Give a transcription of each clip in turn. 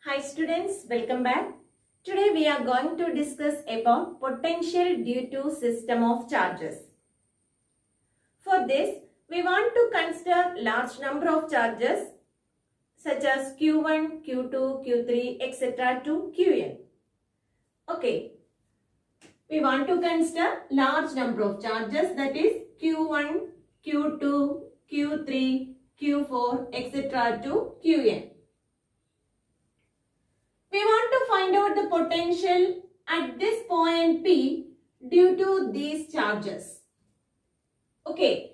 Hi students, welcome back. Today we are going to discuss about potential due to system of charges. For this, we want to consider large number of charges such as Q1, Q2, Q3, etc. to Qn. Okay, we want to consider large number of charges, that is Q1, Q2, Q3, Q4, etc. to Qn. We want to find out the potential at this point P due to these charges. Okay,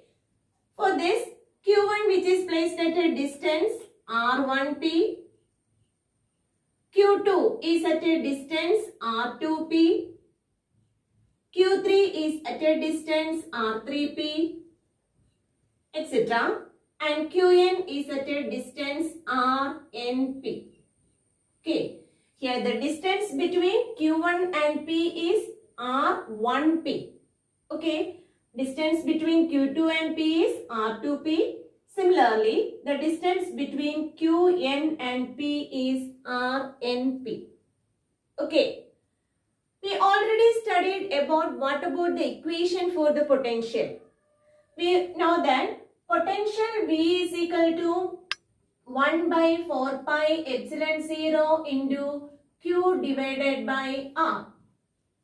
for this Q1 which is placed at a distance R1P, Q2 is at a distance R2P, Q3 is at a distance R3P, etc. and Qn is at a distance Rnp. Okay, here the distance between Q1 and P is R1P. Okay, distance between Q2 and P is R2P. Similarly, the distance between Qn and P is Rnp. Okay, we already studied about what about the equation for the potential. We know that potential V is equal to 1 by 4 pi epsilon 0 into Q divided by R.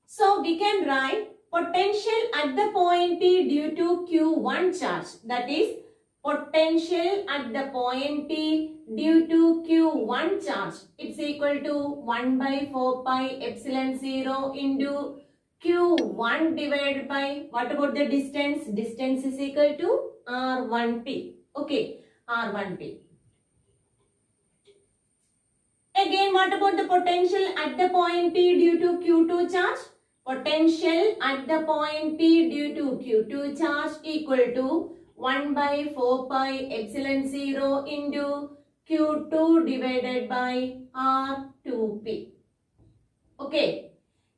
So we can write potential at the point P due to Q1 charge, that is potential at the point P due to Q1 charge, it's equal to 1 by 4 pi epsilon 0 into Q1 divided by, what about the distance? Distance is equal to R1P. Okay, R1P. Again, what about the potential at the point P due to Q2 charge? Potential at the point P due to Q2 charge equal to 1 by 4 pi epsilon 0 into Q2 divided by R2P. Okay,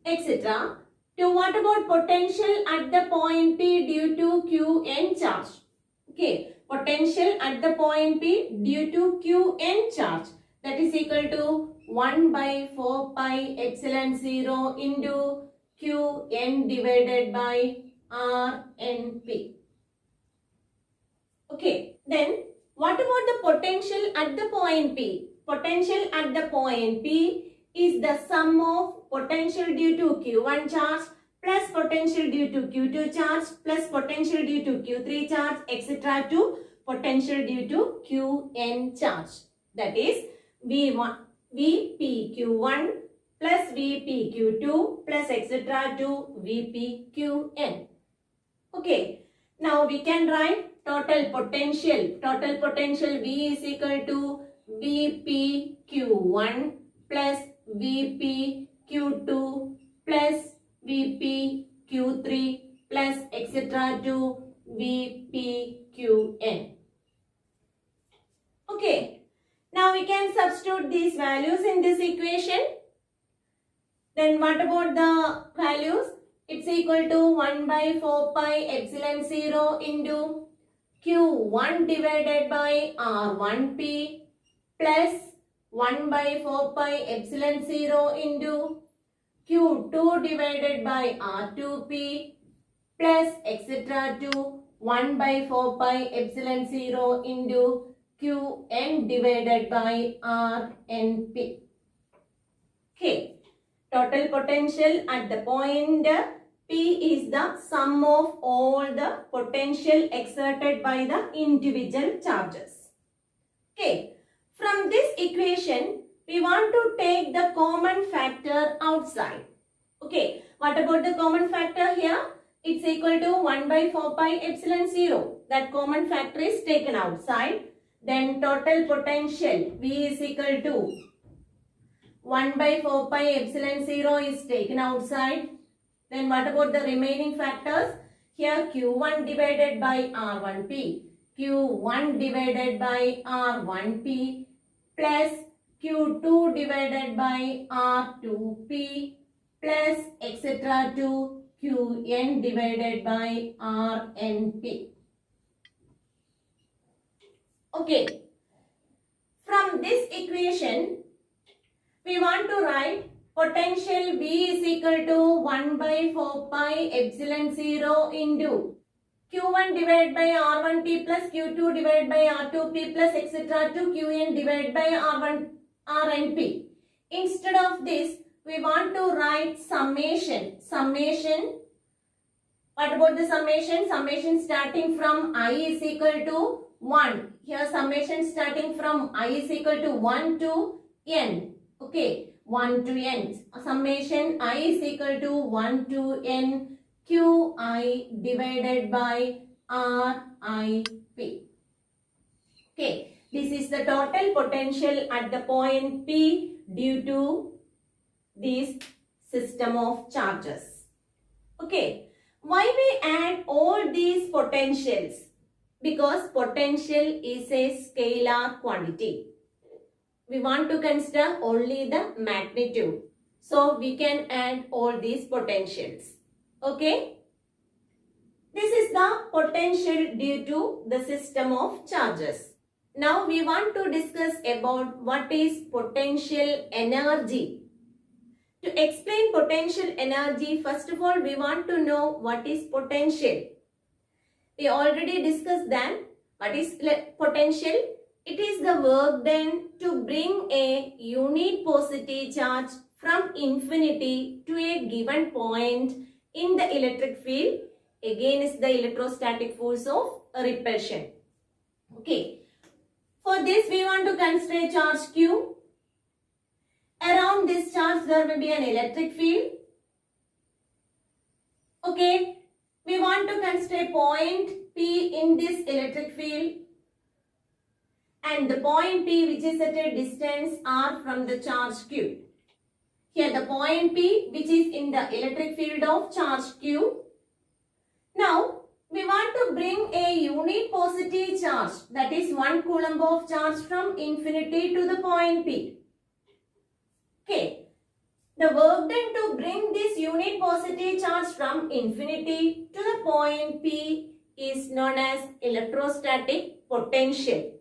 etc. To what about potential at the point P due to Qn charge? Okay, potential at the point P due to Qn charge, that is equal to 1 by 4 pi epsilon 0 into Qn divided by Rnp. Okay, then what about the potential at the point P? Potential at the point P is the sum of potential due to Q1 charge plus potential due to Q2 charge plus potential due to Q3 charge, etc. to potential due to Qn charge. That is V1, Vpq1 plus Vpq2 plus etc. to Vpqn. Okay, now we can write total potential. Total potential V is equal to Vpq1 plus Vpq2 plus Vpq3 plus etc. to Vpqn. Okay. Now we can substitute these values in this equation. Then what about the values? It's equal to 1 by 4 pi epsilon 0 into Q1 divided by R1P plus 1 by 4 pi epsilon 0 into Q2 divided by R2P plus etc. to 1 by 4 pi epsilon 0 into Qn divided by Rnp. Okay, total potential at the point P is the sum of all the potential exerted by the individual charges. Okay, from this equation, we want to take the common factor outside. Okay, what about the common factor here? It's equal to 1 by 4 pi epsilon 0. That common factor is taken outside. Then total potential V is equal to 1 by 4 pi epsilon 0 is taken outside. Then what about the remaining factors? Here Q1 divided by R1P, Q1 divided by R1P plus Q2 divided by R2P plus etc. to Qn divided by Rnp. Okay, from this equation, we want to write potential V is equal to 1 by 4 pi epsilon 0 into Q1 divided by R1P plus Q2 divided by R2P plus etc. to Qn divided by Rnp. Instead of this, we want to write summation. What about the summation? Summation starting from I is equal to 1. Here summation starting from I is equal to 1 to n. Okay, 1 to n. Summation I is equal to 1 to n Qi divided by Rip. Okay, this is the total potential at the point P due to this system of charges. Okay, why we add all these potentials? Because potential is a scalar quantity. We want to consider only the magnitude. So we can add all these potentials. Okay. This is the potential due to the system of charges. Now we want to discuss about what is potential energy. To explain potential energy, first of all, we want to know what is potential. We already discussed that. What is potential? It is the work done to bring a unit positive charge from infinity to a given point in the electric field against the electrostatic force of repulsion. Okay. For this, we want to consider charge Q. Around this charge, there will be an electric field. Okay. We want to consider point P in this electric field. And the point P which is at a distance R from the charge Q. Here the point P which is in the electric field of charge Q. Now, we want to bring a unit positive charge, that is 1 coulomb of charge from infinity to the point P. Okay. The work done to bring this unit positive charge from infinity to the point P is known as electrostatic potential.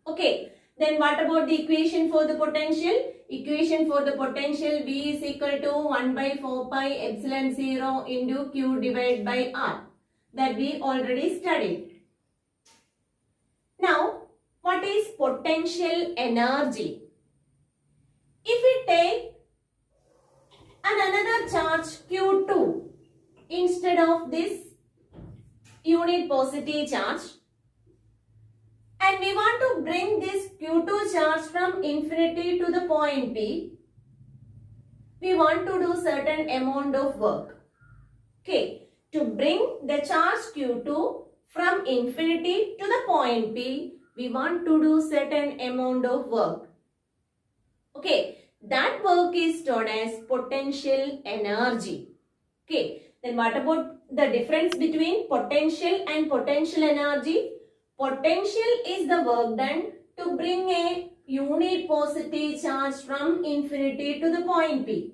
Okay. Then what about the equation for the potential? Equation for the potential V is equal to 1 by 4 pi epsilon 0 into Q divided by R. That we already studied. Now, what is potential energy? If we take another charge Q2 instead of this unit positive charge, and we want to bring this Q2 charge from infinity to the point P, we want to do certain amount of work. Okay, to bring the charge Q2 from infinity to the point P, we want to do certain amount of work. Okay, that work is known as potential energy. Okay, then what about the difference between potential and potential energy? Potential is the work done to bring a unit positive charge from infinity to the point P.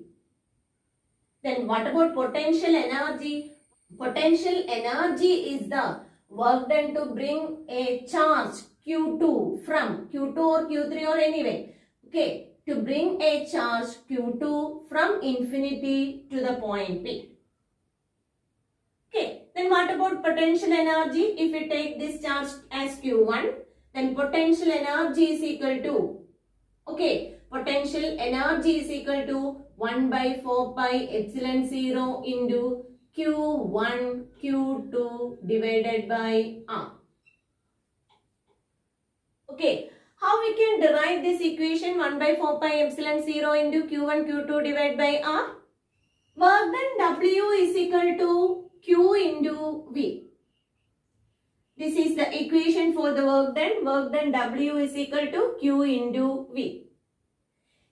Then what about potential energy? Potential energy is the work done to bring a charge Q2 from Q2 or Q3 or anyway. Okay, to bring a charge Q2 from infinity to the point P. Okay, then what about potential energy? If we take this charge as Q1, then potential energy is equal to, okay, potential energy is equal to 1 by 4 pi epsilon 0 into Q1 Q2 divided by R. Okay, how we can derive this equation 1 by 4 pi epsilon 0 into Q1 Q2 divided by R? Work done W is equal to Q into V. This is the equation for the work done. Work done W is equal to Q into V.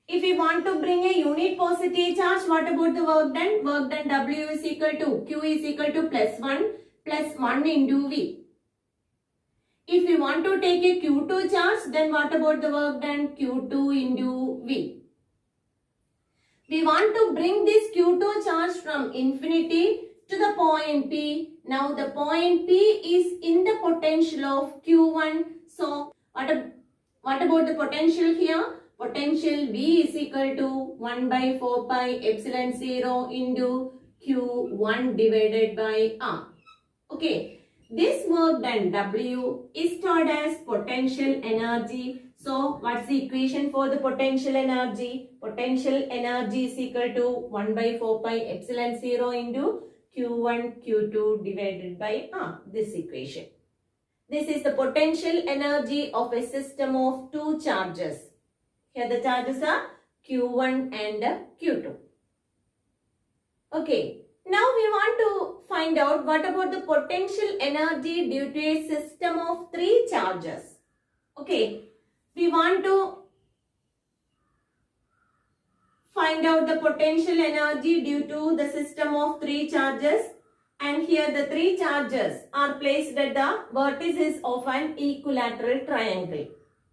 If we want to bring a unit positive charge, what about the work done? Work done W is equal to Q is equal to plus 1 into V. If we want to take a Q2 charge, then what about the work done? Q2 into V. We want to bring this Q2 charge from infinity to the point P. Now the point P is in the potential of Q1. So what about the potential here? potential V is equal to 1 by 4 pi epsilon 0 into Q1 divided by R. Okay, this work done W is stored as potential energy. So, what's the equation for the potential energy? Potential energy is equal to 1 by 4 pi epsilon 0 into Q1 Q2 divided by R. This equation. This is the potential energy of a system of two charges. Here the charges are Q1 and Q2. Okay. Now we want to find out what about the potential energy due to a system of three charges. Okay. We want to find out the potential energy due to the system of three charges. And here the three charges are placed at the vertices of an equilateral triangle.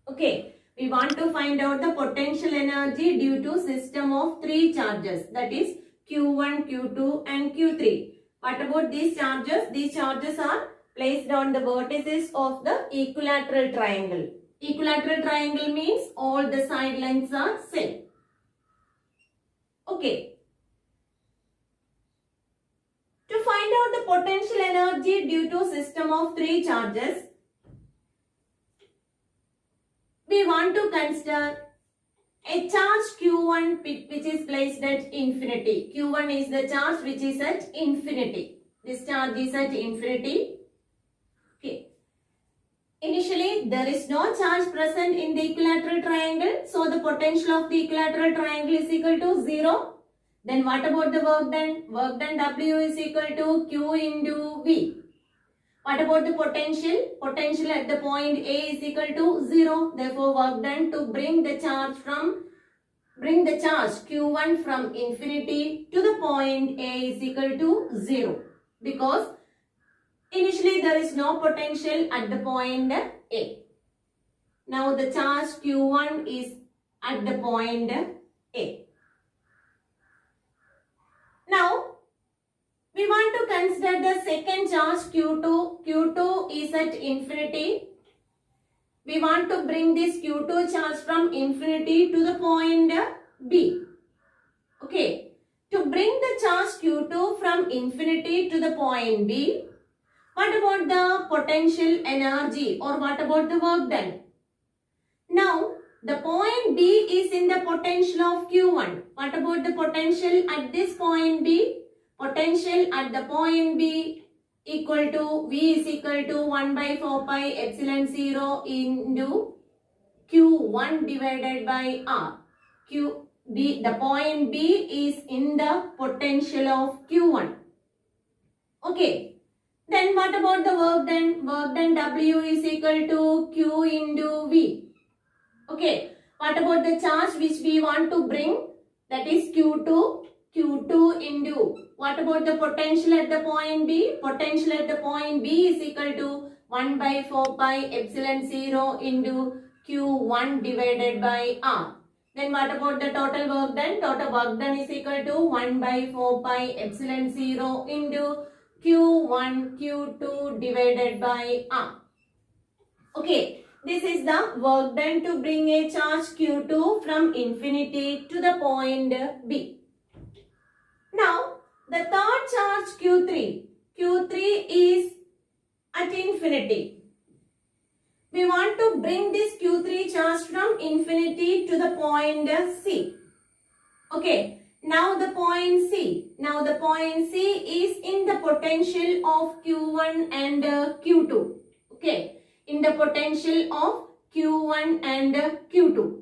Okay, we want to find out the potential energy due to system of three charges, that is Q1, Q2 and Q3. What about these charges? These charges are placed on the vertices of the equilateral triangle. Equilateral triangle means all the side lengths are same. Okay. To find out the potential energy due to system of three charges, we want to consider a charge Q1 which is placed at infinity. Q1 is the charge which is at infinity. This charge is at infinity. Okay. Initially, there is no charge present in the equilateral triangle. So, the potential of the equilateral triangle is equal to 0. Then what about the work done? Work done W is equal to Q into V. What about the potential? Potential at the point A is equal to 0. Therefore, work done to bring the charge Q1 from infinity to the point A is equal to 0. Because initially there is no potential at the point A. Now the charge Q1 is at the point A. Now, we want to consider the second charge Q2. Q2 is at infinity. We want to bring this Q2 charge from infinity to the point B. Okay. To bring the charge Q2 from infinity to the point B, what about the potential energy or what about the work done? Now, the point B is in the potential of Q1. What about the potential at this point B? Potential at the point B equal to V is equal to 1 by 4 pi epsilon 0 into Q1 divided by R. The point B is in the potential of Q1. Okay. Then what about the work done? Work done W is equal to Q into V. Okay, what about the charge which we want to bring? That is Q2 into. What about the potential at the point B? Potential at the point B is equal to 1 by 4 pi epsilon 0 into Q1 divided by R. Then what about the total work done? Total work done is equal to 1 by 4 pi epsilon 0 into Q1 Q2 divided by R. Okay. This is the work done to bring a charge Q2 from infinity to the point B. Now, the third charge Q3. Q3 is at infinity. We want to bring this Q3 charge from infinity to the point C. Okay. Now the point C. Now the point C is in the potential of Q1 and Q2. Okay. In the potential of Q1 and Q2.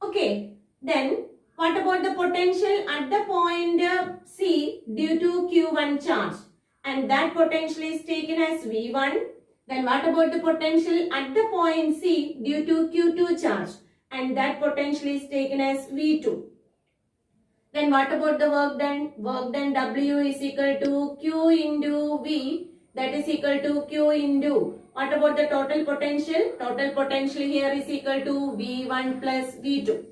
Okay, then what about the potential at the point C due to Q1 charge? And that potential is taken as V1. Then what about the potential at the point C due to Q2 charge? And that potential is taken as V2. Then what about the work done? Work done W is equal to Q into V. That is equal to Q into. What about the total potential? Total potential here is equal to V1 plus V2.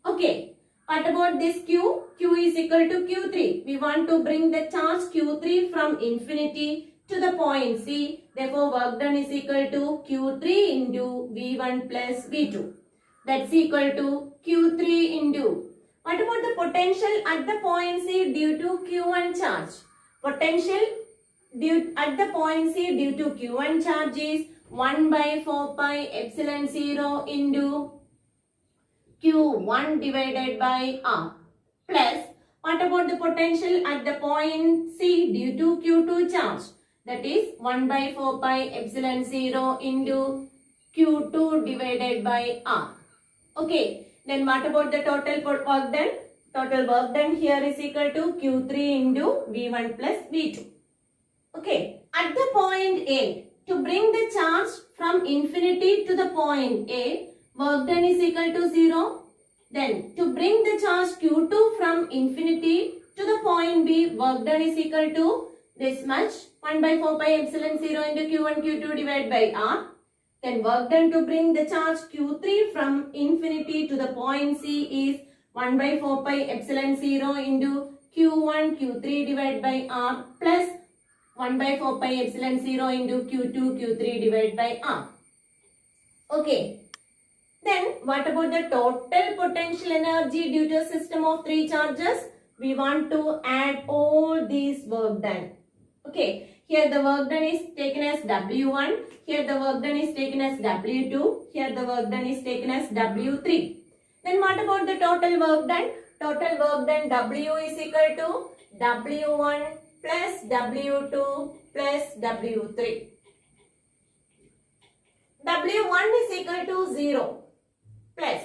Okay. What about this Q? Q is equal to Q3. We want to bring the charge Q3 from infinity to the point C. Therefore, work done is equal to Q3 into V1 plus V2. That's equal to Q3 into. What about the potential at the point C due to Q1 charge? Potential at the point C due to Q1 charge is 1 by 4 pi epsilon 0 into Q1 divided by R plus what about the potential at the point C due to Q2 charge? That is 1 by 4 pi epsilon 0 into Q2 divided by R. Okay. Then what about the total work done? Total work done here is equal to Q3 into V1 plus V2. Okay. At the point A, to bring the charge from infinity to the point A, work done is equal to 0. Then to bring the charge Q2 from infinity to the point B, work done is equal to this much, 1 by 4 pi epsilon 0 into Q1 Q2 divided by R. Then work done to bring the charge Q3 from infinity to the point C is 1 by 4 pi epsilon 0 into Q1 Q3 divided by R plus 1 by 4 pi epsilon 0 into Q2 Q3 divided by R. Okay. Then what about the total potential energy due to a system of 3 charges? We want to add all these work done. Okay. Here the work done is taken as W1. Here the work done is taken as W2. Here the work done is taken as W3. Then what about the total work done? Total work done W is equal to W1 plus W2 plus W3. W1 is equal to 0 plus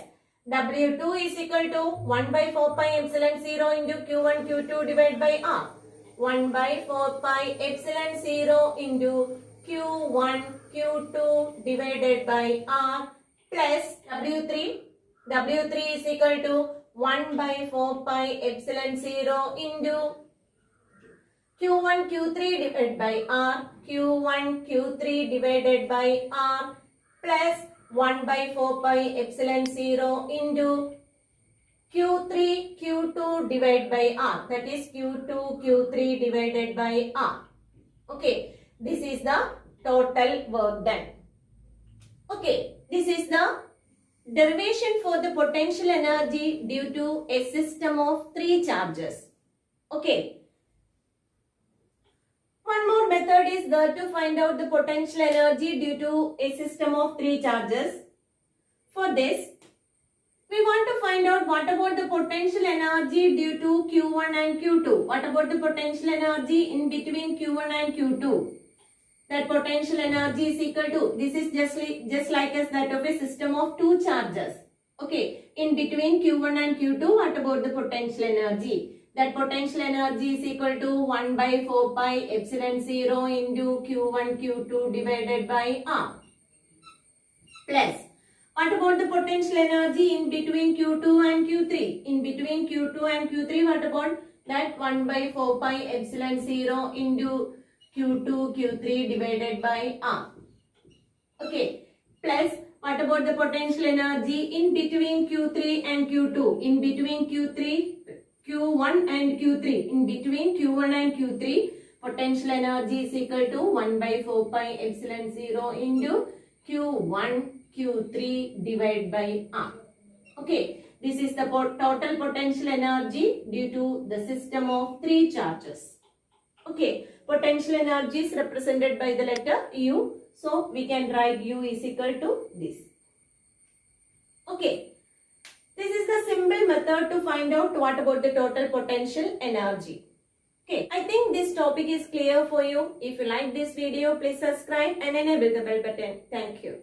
W2 is equal to 1 by 4 pi epsilon 0 into Q1 Q2 divided by R. 1 by 4 pi epsilon 0 into Q1 Q2 divided by R plus W3. W3 is equal to 1 by 4 pi epsilon 0 into Q1 Q3 divided by R. Q1 Q3 divided by R plus 1 by 4 pi epsilon 0 into Q3 Q2 divided by R. That is Q2 Q3 divided by R. Okay. This is the total work done. Okay. This is the derivation for the potential energy due to a system of 3 charges. Okay. One more method is there to find out the potential energy due to a system of 3 charges. For this, we want to find out what about the potential energy due to Q1 and Q2. What about the potential energy in between Q1 and Q2? That potential energy is equal to, this is just like as that of a system of 2 charges. Okay, in between Q1 and Q2, what about the potential energy? That potential energy is equal to 1 by 4 pi epsilon 0 into Q1 Q2 divided by R plus. What about the potential energy in between Q2 and Q3? In between Q2 and Q3, what about that 1 by 4 pi epsilon 0 into Q2 Q3 divided by R. Okay. Plus, what about the potential energy in between Q3 and Q2? In between Q1 and Q3. In between Q1 and Q3, potential energy is equal to 1 by 4 pi epsilon 0 into Q1 Q3 divided by R. Okay, this is the total potential energy due to the system of 3 charges. Okay, potential energy is represented by the letter U. So, we can write U is equal to this. Okay, this is the simple method to find out what about the total potential energy. Okay, I think this topic is clear for you. If you like this video, please subscribe and enable the bell button. Thank you.